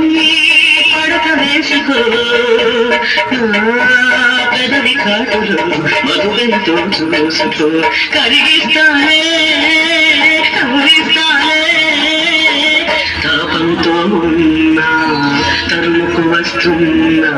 నీ పడక వేసుకో పెదవి కాటులు మధుగంతో చూసుకో కరిగిస్తానే కరిగిస్తానే తాపంతో ఉన్నా తరుముకు వస్తున్నా